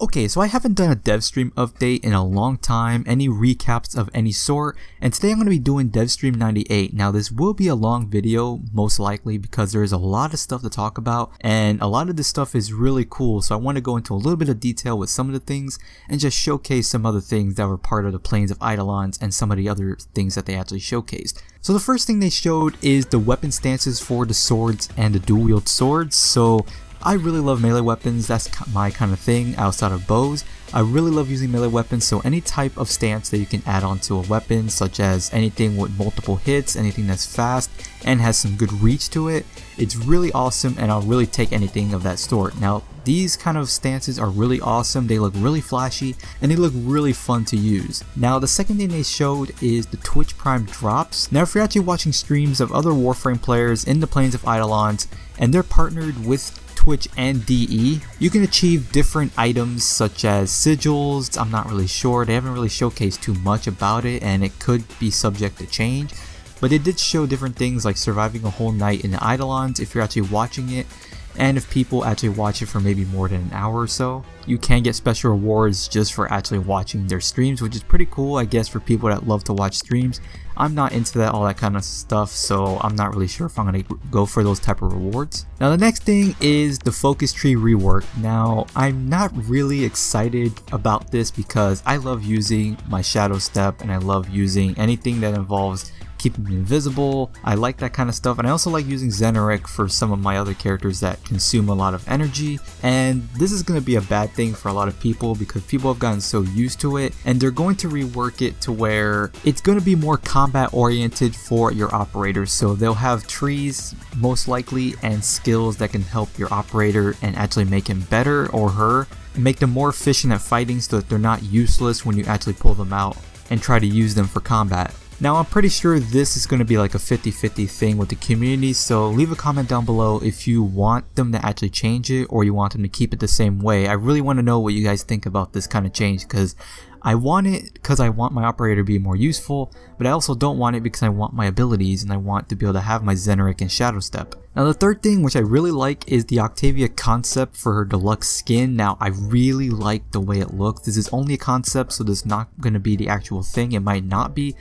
Okay, so I haven't done a Devstream update in a long time, any recaps of any sort, and today I'm going to be doing Devstream 98. Now this will be a long video, most likely, because there is a lot of stuff to talk about, and a lot of this stuff is really cool, so I want to go into a little bit of detail with some of the things, and just showcase some other things that were part of the Plains of Eidolons, and some of the other things that they actually showcased. So the first thing they showed is the weapon stances for the swords and the dual wield swords. So I really love melee weapons, that's my kind of thing outside of bows. I really love using melee weapons, so any type of stance that you can add onto a weapon, such as anything with multiple hits, anything that's fast and has some good reach to it, it's really awesome, and I'll really take anything of that sort. Now these kind of stances are really awesome, they look really flashy, and they look really fun to use. Now the second thing they showed is the Twitch Prime drops. Now if you're actually watching streams of other Warframe players in the Plains of Eidolons, and they're partnered with Twitch and DE, you can achieve different items such as sigils. I'm not really sure, they haven't really showcased too much about it, and it could be subject to change, but it did show different things like surviving a whole night in the Eidolons if you're actually watching it, and if people actually watch it for maybe more than an hour or so. You can get special rewards just for actually watching their streams, which is pretty cool, I guess, for people that love to watch streams. I'm not into all that kind of stuff, so I'm not really sure if I'm going to go for those type of rewards. Now the next thing is the focus tree rework. Now I'm not really excited about this because I love using my shadow step, and I love using anything that involves keeping me invisible. I like that kind of stuff, and I also like using Zeneric for some of my other characters that consume a lot of energy, and this is going to be a bad thing for a lot of people because people have gotten so used to it, and they're going to rework it to where it's going to be more combat oriented for your operators. So they'll have trees most likely and skills that can help your operator and actually make him better, or her, and make them more efficient at fighting so that they're not useless when you actually pull them out and try to use them for combat. Now I'm pretty sure this is going to be like a 50-50 thing with the community, so leave a comment down below if you want them to actually change it or you want them to keep it the same way. I really want to know what you guys think about this kind of change, because I want it because I want my operator to be more useful, but I also don't want it because I want my abilities and I want to be able to have my Zeneric and Shadow Step. Now the third thing, which I really like, is the Octavia concept for her deluxe skin. Now I really like the way it looks. This is only a concept, so this is not going to be the actual thing. It might not be.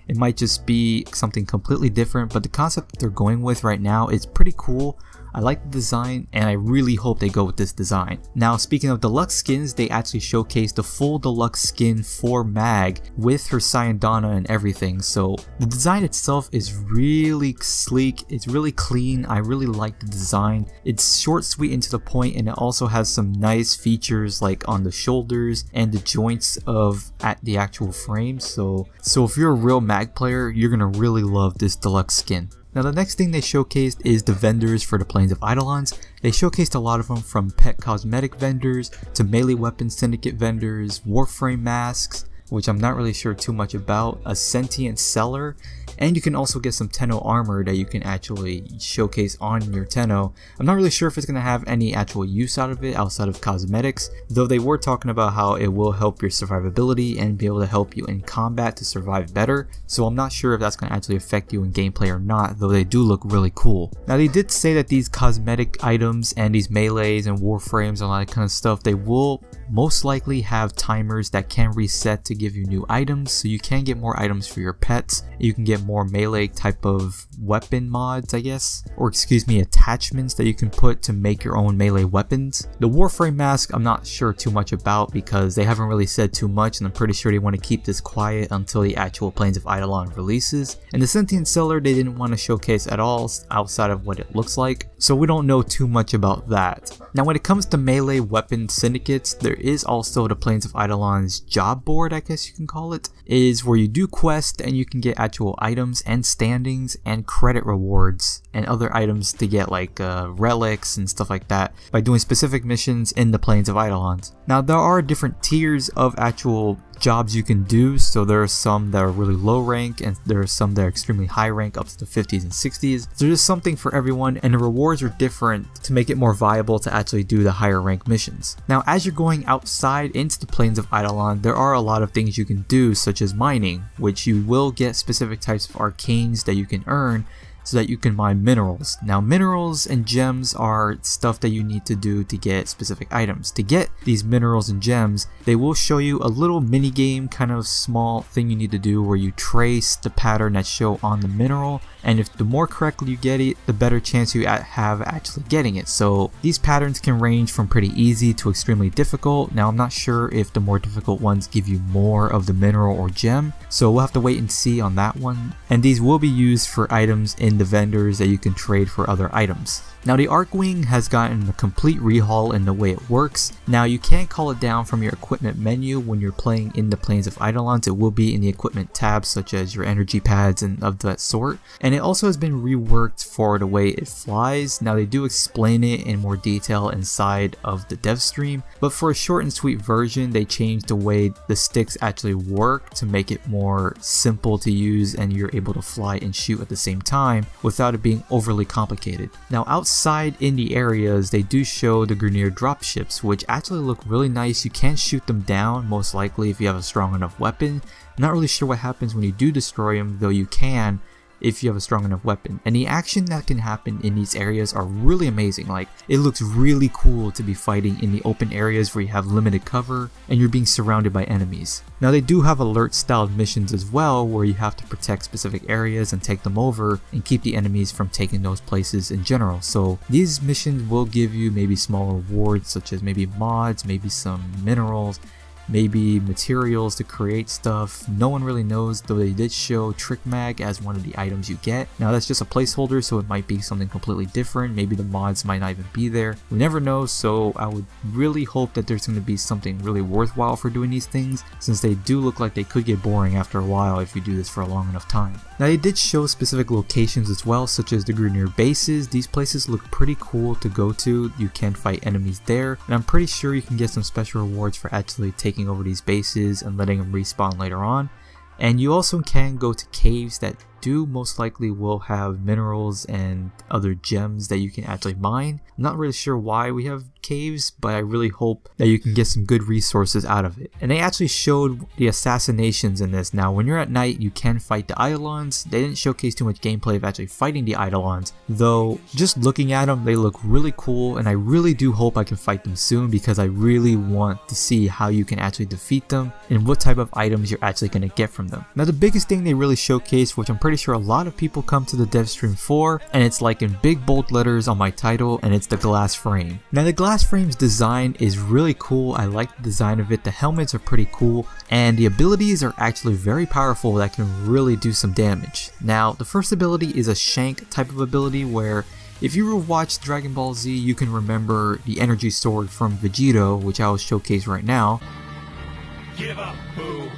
It might just be something completely different, but the concept that they're going with right now is pretty cool. I like the design, and I really hope they go with this design. Now speaking of deluxe skins, they actually showcased the full deluxe skin for Mag with her Syandana and everything. So the design itself is really sleek, it's really clean. I really like the design. It's short, sweet, and to the point, and it also has some nice features like on the shoulders and the joints of the actual frame. So if you're a real Mag player, you're gonna really love this deluxe skin. Now the next thing they showcased is the vendors for the Plains of Eidolons. They showcased a lot of them, from pet cosmetic vendors to melee weapon syndicate vendors, Warframe masks, which I'm not really sure too much about, a sentient seller, and you can also get some Tenno armor that you can actually showcase on your Tenno. I'm not really sure if it's going to have any actual use out of it outside of cosmetics, though they were talking about how it will help your survivability and be able to help you in combat to survive better, so I'm not sure if that's going to actually affect you in gameplay or not, though they do look really cool. Now they did say that these cosmetic items and these melees and warframes and all that kind of stuff, they will most likely have timers that can reset to give you new items, so you can get more items for your pets. You can get more melee type of weapon mods, I guess, or excuse me, attachments that you can put to make your own melee weapons. The Warframe mask I'm not sure too much about because they haven't really said too much, and I'm pretty sure they want to keep this quiet until the actual Plains of Eidolon releases. And the sentient seller they didn't want to showcase at all outside of what it looks like, so we don't know too much about that. Now when it comes to melee weapon syndicates, there is also the Plains of Eidolon's job board, I guess you can call it, is where you do quests and you can get actual items and standings and credit rewards and other items to get like relics and stuff like that by doing specific missions in the Plains of Eidolons. Now there are different tiers of actual jobs you can do, so there are some that are really low rank and there are some that are extremely high rank up to the 50s and 60s. So there's something for everyone, and the rewards are different to make it more viable to actually do the higher rank missions. Now as you're going outside into the Plains of Eidolon, there are a lot of things you can do, such as mining, which you will get specific types of arcanes that you can earn, so that you can mine minerals. Now minerals and gems are stuff that you need to do to get specific items. To get these minerals and gems, they will show you a little mini game, kind of small thing you need to do where you trace the pattern that show on the mineral, and if the more correctly you get it, the better chance you have actually getting it. So these patterns can range from pretty easy to extremely difficult. Now I'm not sure if the more difficult ones give you more of the mineral or gem, so we'll have to wait and see on that one. And these will be used for items in the vendors that you can trade for other items. Now the Archwing has gotten a complete rehaul in the way it works. Now you can't call it down from your equipment menu when you're playing in the Plains of Eidolons. It will be in the equipment tabs such as your energy pads and of that sort. And it also has been reworked for the way it flies. Now they do explain it in more detail inside of the Devstream, but for a short and sweet version they changed the way the sticks actually work to make it more simple to use and you're able to fly and shoot at the same time without it being overly complicated. Now outside in the areas they do show the Grineer dropships, which actually look really nice. You can shoot them down most likely if you have a strong enough weapon. I'm not really sure what happens when you do destroy them, though you can if you have a strong enough weapon. And the action that can happen in these areas are really amazing. Like, it looks really cool to be fighting in the open areas where you have limited cover and you're being surrounded by enemies. Now they do have alert styled missions as well, where you have to protect specific areas and take them over and keep the enemies from taking those places in general. So these missions will give you maybe small rewards such as maybe mods, maybe some minerals, maybe materials to create stuff. No one really knows, though they did show Trick Mag as one of the items you get. Now that's just a placeholder, so it might be something completely different. Maybe the mods might not even be there. We never know, so I would really hope that there's going to be something really worthwhile for doing these things, since they do look like they could get boring after a while if you do this for a long enough time. Now they did show specific locations as well, such as the Grineer bases. These places look pretty cool to go to. You can fight enemies there, and I'm pretty sure you can get some special rewards for actually taking over these bases and letting them respawn later on. And you also can go to caves that do most likely will have minerals and other gems that you can actually mine. I'm not really sure why we have caves, but I really hope that you can get some good resources out of it. And they actually showed the assassinations in this. Now when you're at night you can fight the Eidolons. They didn't showcase too much gameplay of actually fighting the Eidolons, though just looking at them they look really cool, and I really do hope I can fight them soon because I really want to see how you can actually defeat them and what type of items you're actually going to get from them. Now the biggest thing they really showcased, which I'm pretty sure a lot of people come to the Devstream for, and it's like in big bold letters on my title, and it's the glass frame. Now the glass frame's design is really cool. I like the design of it. The helmets are pretty cool, and the abilities are actually very powerful that can really do some damage. Now the first ability is a shank type of ability, where if you ever watched Dragon Ball Z you can remember the energy sword from Vegito, which I will showcase right now. Give up, boo.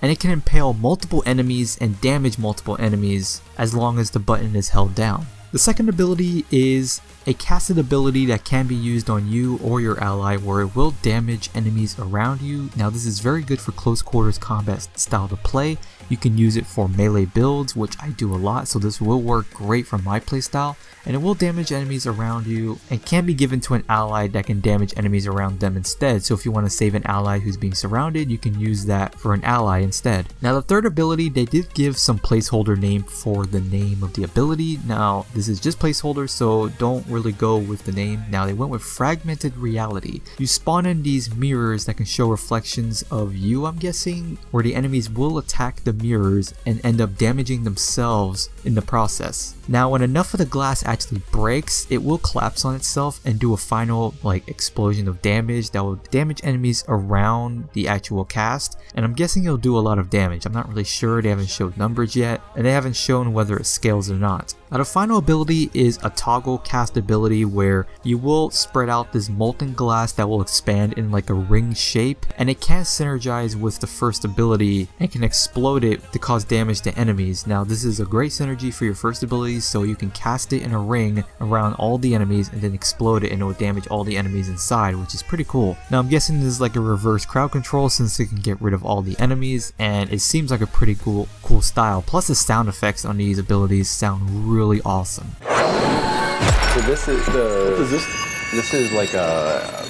And it can impale multiple enemies and damage multiple enemies as long as the button is held down. The second ability is a casted ability that can be used on you or your ally, where it will damage enemies around you. Now this is very good for close quarters combat style to play. You can use it for melee builds, which I do a lot, so this will work great for my playstyle. And it will damage enemies around you and can be given to an ally that can damage enemies around them instead. So if you want to save an ally who's being surrounded, you can use that for an ally instead. Now the third ability, they did give some placeholder name for the name of the ability. Now this is just placeholder, so don't really go with the name. Now they went with Fragmented Reality. You spawn in these mirrors that can show reflections of you, I'm guessing, where the enemies will attack the mirrors and end up damaging themselves in the process. Now when enough of the glass actually breaks, it will collapse on itself and do a final explosion of damage that will damage enemies around the actual cast, and I'm guessing it'll do a lot of damage. I'm not really sure, they haven't showed numbers yet, and they haven't shown whether it scales or not. Now the final ability is a toggle cast ability, where you will spread out this molten glass that will expand in like a ring shape, and it can synergize with the first ability and can explode it to cause damage to enemies. Now this is a great synergy for your first ability, so you can cast it in a ring around all the enemies and then explode it, and it will damage all the enemies inside, which is pretty cool. Now I'm guessing this is like a reverse crowd control, since it can get rid of all the enemies, and it seems like a pretty cool style. Plus the sound effects on these abilities sound really awesome. So this is like a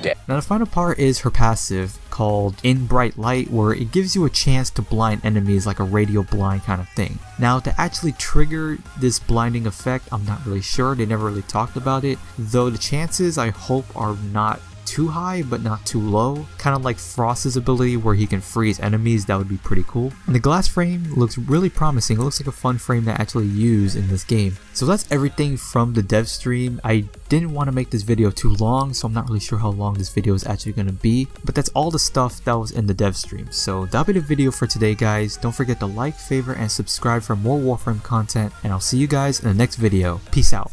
dead. Now the final part is her passive called In Bright Light, where it gives you a chance to blind enemies like a radio blind kind of thing. Now to actually trigger this blinding effect, I'm not really sure, they never really talked about it, though the chances I hope are not too high but not too low, kind of like Frost's ability where he can freeze enemies. That would be pretty cool. And the glass frame looks really promising. It looks like a fun frame to actually use in this game. So that's everything from the dev stream. I didn't want to make this video too long, so I'm not really sure how long this video is actually going to be, but that's all the stuff that was in the dev stream. So that'll be the video for today, guys. Don't forget to like, favorite, and subscribe for more Warframe content, and I'll see you guys in the next video. Peace out.